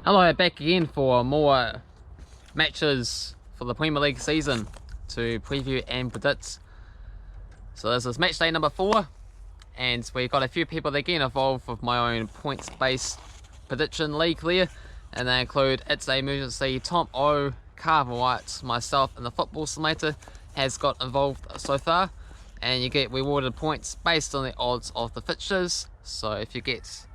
Hello, back again for more matches for the Premier League season to preview and predict. So this is match day number 4, and we've got a few people again involved with my own points-based prediction league there, and they include It's a Emergency, Tom O, Cavan Wright, myself, and the Football Simulator has got involved so far, and you get rewarded points based on the odds of the fixtures. So if you get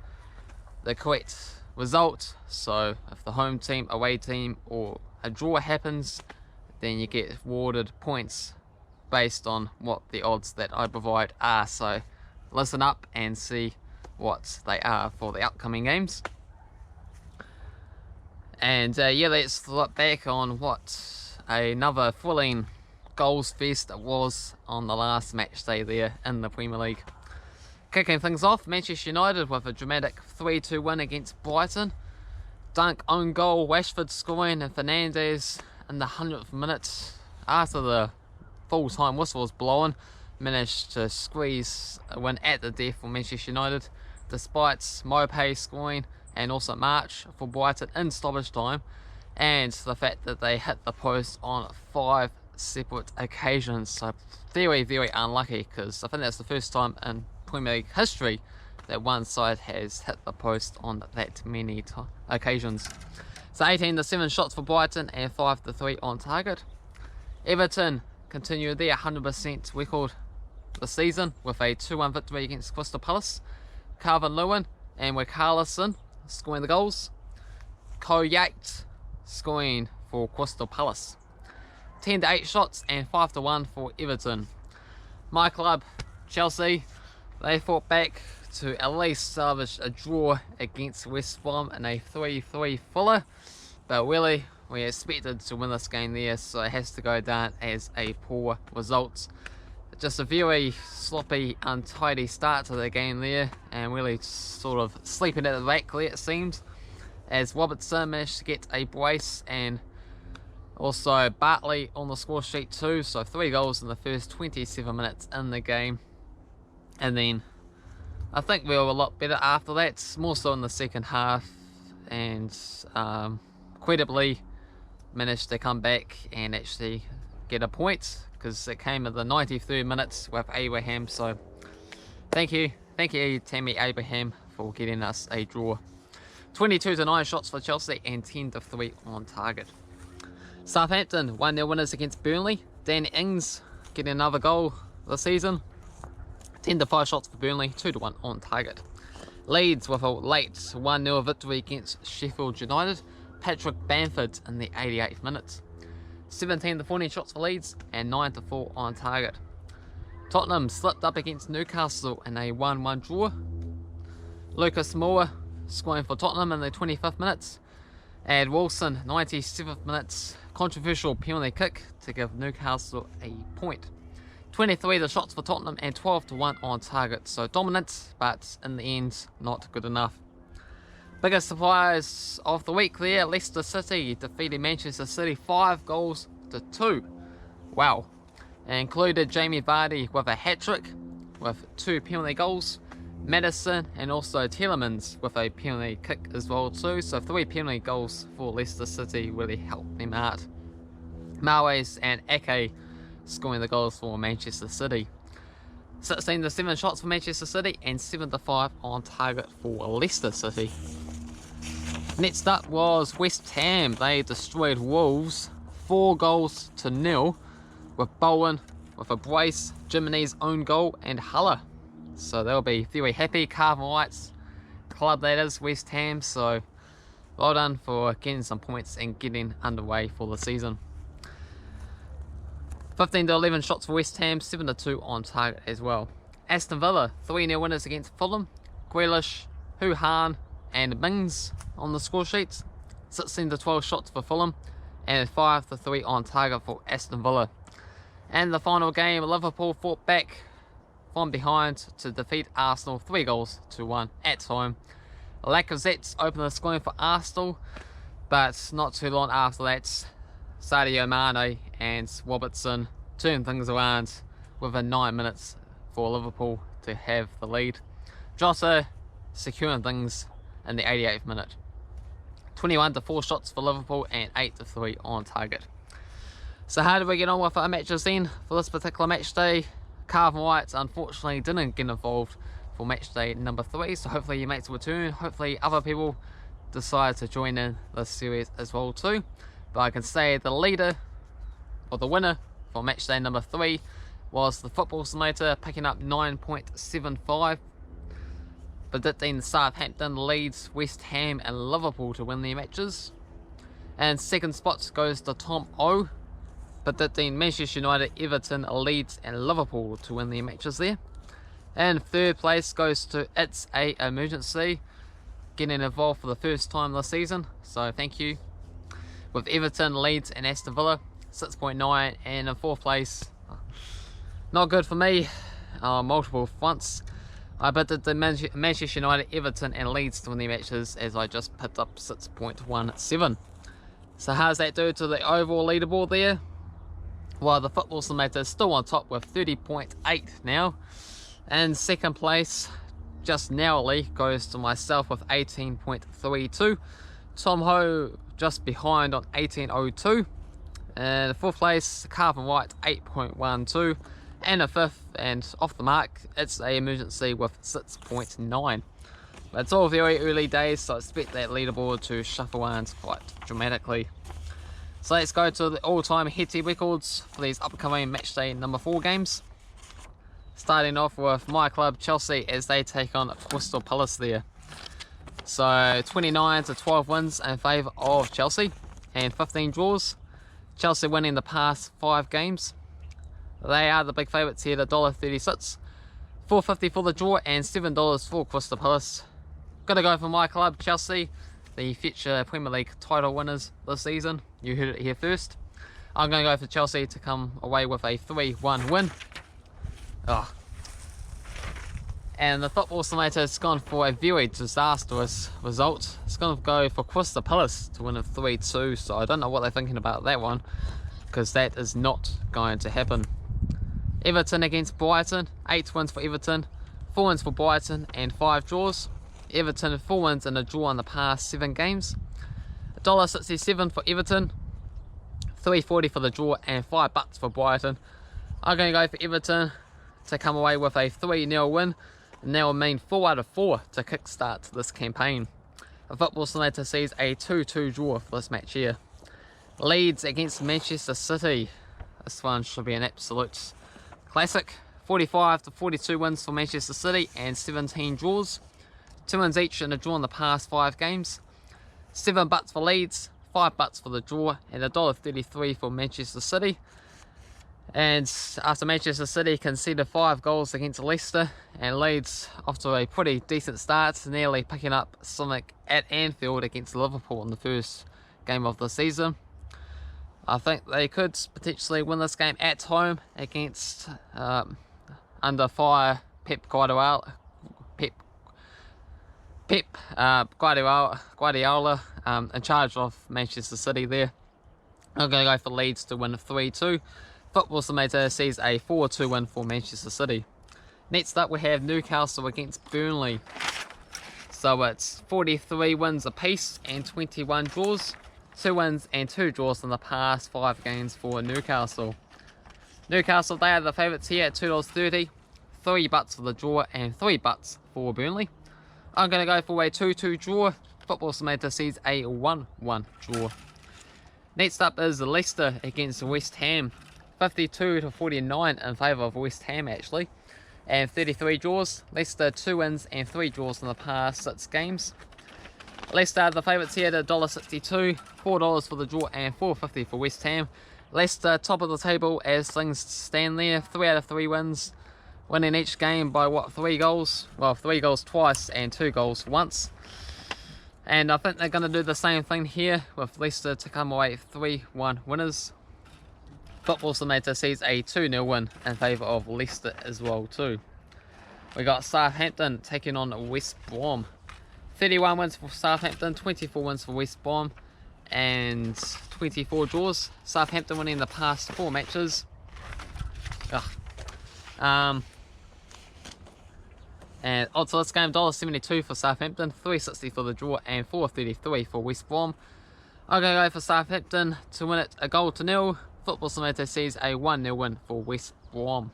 the correct result, so if the home team, away team, or a draw happens, then you get awarded points based on what the odds that I provide are. So listen up and see what they are for the upcoming games. And yeah, let's look back on what another thrilling goals fest it was on the last match day there in the Premier League. Kicking things off, Manchester United with a dramatic 3-2 win against Brighton. Dunk own goal, Rashford scoring, and Fernandes in the 100th minute after the full-time whistle was blown managed to squeeze a win at the death for Manchester United, despite Mopé scoring and also March for Brighton in stoppage time, and the fact that they hit the post on 5 separate occasions. So very, very unlucky, because I think that's the first time in Premier League history that one side has hit the post on that many occasions. So 18-7 shots for Brighton and 5-3 on target. Everton continue their 100% record this season with a 2-1 victory against Crystal Palace. Calvin Lewin and Carlson scoring the goals. Koyat scoring for Crystal Palace. 10-8 shots and 5-1 for Everton. My club, Chelsea, they fought back to at least salvage a draw against West Brom in a 3-3 fuller, but really we expected to win this game there, so it has to go down as a poor result. Just a very sloppy, untidy start to the game there, and really sort of sleeping at the back there it seemed, as Robertson managed to get a brace, and also Bartley on the score sheet too. So 3 goals in the first 27 minutes in the game, and then I think we were a lot better after that, more so in the second half, and credibly managed to come back and actually get a point, because it came at the 93rd minutes with Abraham. So thank you Tammy Abraham for getting us a draw. 22-9 shots for Chelsea and 10-3 on target. Southampton 1-0 winners against Burnley. Dan Ings getting another goal this season. 10-5 shots for Burnley, 2-1 on target. Leeds with a late 1-0 victory against Sheffield United. Patrick Bamford in the 88th minute. 17-14 shots for Leeds and 9-4 on target. Tottenham slipped up against Newcastle in a 1-1 draw. Lucas Moura scoring for Tottenham in the 25th minute. And Wilson, 97th minute, controversial penalty kick to give Newcastle a point. 23 the shots for Tottenham and 12-1 on target. So dominant, but in the end not good enough. Biggest surprise of the week there, Leicester City defeated Manchester City 5-2. Wow. And included Jamie Vardy with a hat-trick with 2 penalty goals. Madison and also Tielemans with a penalty kick as well too. So 3 penalty goals for Leicester City really helped them out. Mahrez and Ake scoring the goals for Manchester City. 16-7 shots for Manchester City and 7-5 on target for Leicester City. Next up was West Ham. They destroyed Wolves 4-0 with Bowen with a brace, Jiminy's own goal, and Haller. So they'll be very happy. Cavan Wright's club, that is, West Ham. So well done for getting some points and getting underway for the season. 15-11 shots for West Ham, 7-2 on target as well. Aston Villa 3-0 winners against Fulham. Grealish, Houhan and Mings on the score sheets. 16-12 shots for Fulham and 5-3 on target for Aston Villa. And the final game, Liverpool fought back from behind to defeat Arsenal 3-1 at home. Lacazette opened the scoring for Arsenal, but not too long after that, Sadio Mane and Robertson turned things around within 9 minutes for Liverpool to have the lead. Jota securing things in the 88th minute. 21 to 4 shots for Liverpool and 8 to 3 on target. So how did we get on with our matches then for this particular match day? Cavan Wright unfortunately didn't get involved for match day number 3, so hopefully he makes a return. Hopefully other people decide to join in this series as well too. But I can say the leader, or the winner for match day number 3, was the Football Simulator, picking up 9.75, predicting Southampton, Leeds, West Ham and Liverpool to win their matches. And second spot goes to Tom O, predicting Manchester United, Everton, Leeds and Liverpool to win their matches there. And third place goes to It's a Emergency, getting involved for the first time this season, so thank you. With Everton, Leeds and Aston Villa, 6.9, and in fourth place, not good for me, multiple fronts. I betted the Manchester United, Everton and Leeds to win their matches, as I just picked up 6.17. So how's that do to the overall leaderboard there? Well, the Football Simulator is still on top with 30.8 now. And second place, just narrowly, goes to myself with 18.32. Tom Ho just behind on 18.02. And fourth place, Cavan Wright, 8.12. And a fifth, and off the mark, It's a Emergency with 6.9. But it's all very early days, so I expect that leaderboard to shuffle around quite dramatically. So let's go to the all-time head-to-head records for these upcoming matchday number 4 games. Starting off with my club Chelsea as they take on Crystal Palace there. So 29 to 12 wins in favour of Chelsea and 15 draws. Chelsea winning the past 5 games. They are the big favourites here at $1.36. $4.50 for the draw and $7 for Crystal Palace. Gotta go for my club Chelsea, the future Premier League title winners this season. You heard it here first. I'm going to go for Chelsea to come away with a 3-1 win. Oh. And the Football Simulator has gone for a very disastrous result. It's going to go for Crystal Palace to win a 3-2, so I don't know what they're thinking about that one, because that is not going to happen. Everton against Brighton, 8 wins for Everton, 4 wins for Brighton and 5 draws. Everton 4 wins and a draw in the past 7 games. $1.67 for Everton, $3.40 for the draw and $5 for Brighton. I'm going to go for Everton to come away with a 3-0 win, and that will mean 4 out of 4 to kickstart this campaign. The Football Simulator sees a 2-2 draw for this match here. Leeds against Manchester City. This one should be an absolute classic. 45 to 42 wins for Manchester City and 17 draws. 2 wins each and a draw in the past 5 games. $7 for Leeds, $5 for the draw, and $1.33 for Manchester City. And after Manchester City conceded 5 goals against Leicester, and Leeds off to a pretty decent start, nearly picking up something at Anfield against Liverpool in the first game of the season. I think they could potentially win this game at home against under fire Pep Guardiola in charge of Manchester City there. I'm going to go for Leeds to win 3-2. Football Simulator sees a 4-2 win for Manchester City. Next up we have Newcastle against Burnley. So it's 43 wins apiece and 21 draws. 2 wins and 2 draws in the past 5 games for Newcastle. Newcastle, they are the favourites here at $2.30. $3 for the draw and $3 for Burnley. I'm going to go for a 2-2 draw. Football Simulator sees a 1-1 draw. Next up is Leicester against West Ham. 52 to 49 in favour of West Ham actually. And 33 draws. Leicester 2 wins and 3 draws in the past 6 games. Leicester are the favourites here at $1.62. $4 for the draw and $4.50 for West Ham. Leicester top of the table as things stand there. 3 out of 3 wins. Winning each game by what, 3 goals? Well, 3 goals twice and 2 goals once. And I think they're going to do the same thing here with Leicester to come away 3-1 winners. Football Simulator sees a 2-0 win in favour of Leicester as well too. We got Southampton taking on West Brom. 31 wins for Southampton, 24 wins for West Brom, and 24 draws. Southampton winning the past 4 matches. And odds for this game, $1.72 for Southampton, $3.60 for the draw, and $4.33 for West Brom. I'm going to go for Southampton to win it 1-0. Football Simulator sees a 1-0 win for West Brom.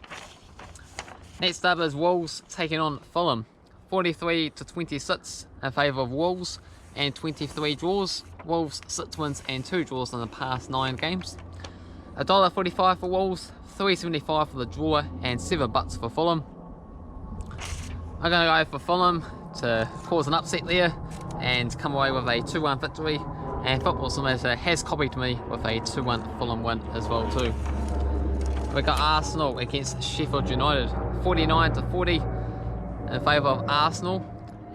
Next up is Wolves taking on Fulham. 43-26 in favour of Wolves and 23 draws. Wolves 6 wins and 2 draws in the past 9 games. $1.45 for Wolves, $3.75 for the draw, and $7 for Fulham. I'm going to go for Fulham to cause an upset there and come away with a 2-1 victory. And Football Simulator has copied me with a 2-1 Fulham win as well too. We got Arsenal against Sheffield United, 49-40 in favour of Arsenal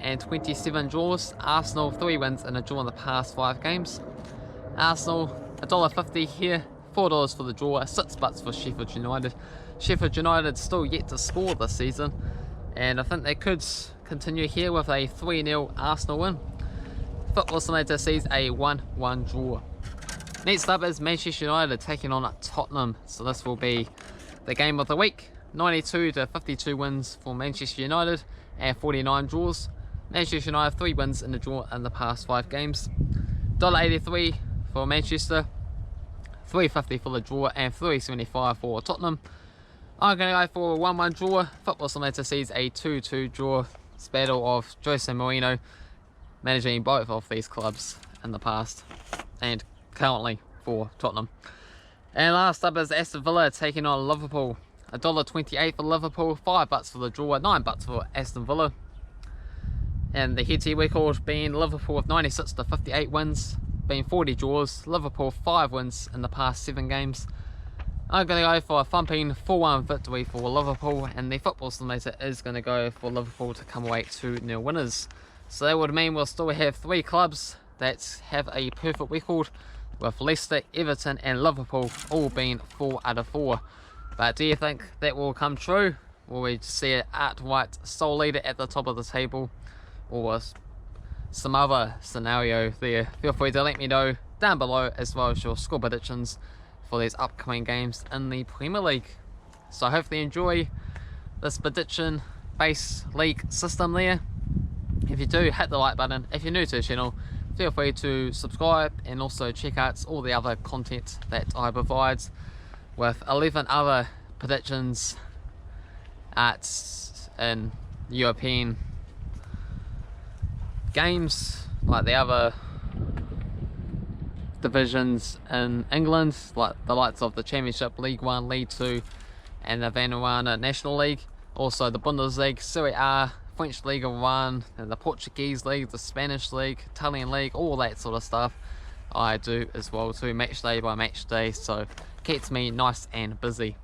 and 27 draws. Arsenal 3 wins and a draw in the past 5 games. Arsenal $1.50 here, $4 for the draw, $6 for Sheffield United. Sheffield United still yet to score this season, and I think they could continue here with a 3-0 Arsenal win. Football Simulator sees a 1-1 draw. Next up is Manchester United taking on Tottenham, so this will be the game of the week. 92-52 wins for Manchester United and 49 draws. Manchester United 3 wins in the draw in the past 5 games. $1.83 for Manchester, $3.50 for the draw, and $3.75 for Tottenham. I'm going to go for a 1-1 draw. Football Simulator sees a 2-2 draw. It's a battle of Jose Mourinho managing both of these clubs in the past and currently for Tottenham. And last up is Aston Villa taking on Liverpool. $1.28 for Liverpool, $5 for the draw, $9 for Aston Villa. And the head-to-head record being Liverpool with 96-58 wins, being 40 draws. Liverpool 5 wins in the past 7 games. I'm going to go for a thumping 4-1 victory for Liverpool, and the Football Simulator is going to go for Liverpool to come away 2-0 winners. So that would mean we'll still have 3 clubs that have a perfect record, with Leicester, Everton and Liverpool all being 4 out of 4. But do you think that will come true? Will we see an outright sole leader at the top of the table, or some other scenario there? Feel free to let me know down below, as well as your score predictions for these upcoming games in the Premier League. So I hopefully enjoy this prediction based league system there. If you do, hit the like button. If you're new to the channel, feel free to subscribe and also check out all the other content that I provide, with 11 other predictions in European games, like the other divisions in England, like the likes of the Championship, League 1, League 2 and the Vanuatu National League. Also the Bundesliga, Serie A, French League 1, and the Portuguese League, the Spanish League, Italian League, all that sort of stuff I do as well too, match day by match day, so keeps me nice and busy.